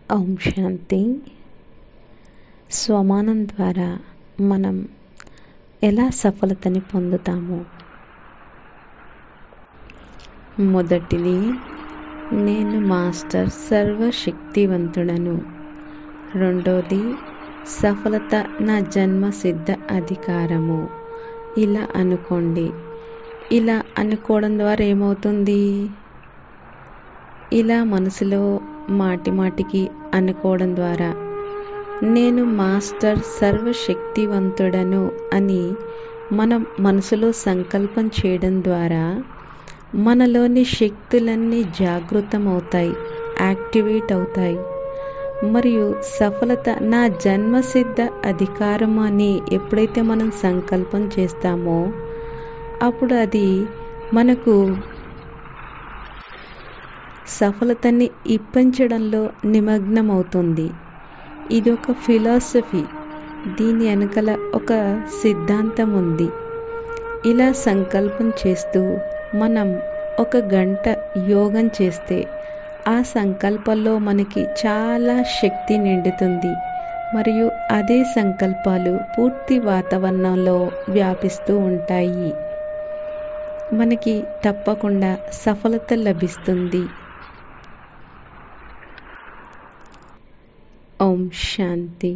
ఓం శాంతి. స్వమానం ద్వారా మనం ఎలా సఫలతని పొందుతాము? మొదటిది, నేను మాస్టర్ సర్వశక్తివంతుడను. రెండోది, సఫలత నా జన్మసిద్ధ అధికారము. ఇలా అనుకోండి. ఇలా అనుకోవడం ద్వారా ఏమవుతుంది? ఇలా మనసులో మాటి మాటికి అనుకోవడం ద్వారా నేను మాస్టర్ సర్వశక్తివంతుడను అని మనం మనసులో సంకల్పం చేయడం ద్వారా మనలోని శక్తులన్నీ జాగృతమవుతాయి, యాక్టివేట్ అవుతాయి. మరియు సఫలత నా జన్మసిద్ధ అధికారం అని ఎప్పుడైతే మనం సంకల్పం చేస్తామో అప్పుడు అది మనకు సఫలతని ఇప్పించడంలో నిమగ్నమవుతుంది. ఇది ఒక ఫిలాసఫీ. దీని వెనకల ఒక సిద్ధాంతం ఉంది. ఇలా సంకల్పం చేస్తూ మనం 1 గంట యోగం చేస్తే ఆ సంకల్పంలో మనకి చాలా శక్తి నిండుతుంది. మరియు అదే సంకల్పాలు పూర్తి వాతావరణంలో వ్యాపిస్తూ ఉంటాయి. మనకి తప్పకుండా సఫలత లభిస్తుంది. ఓం శాంతి.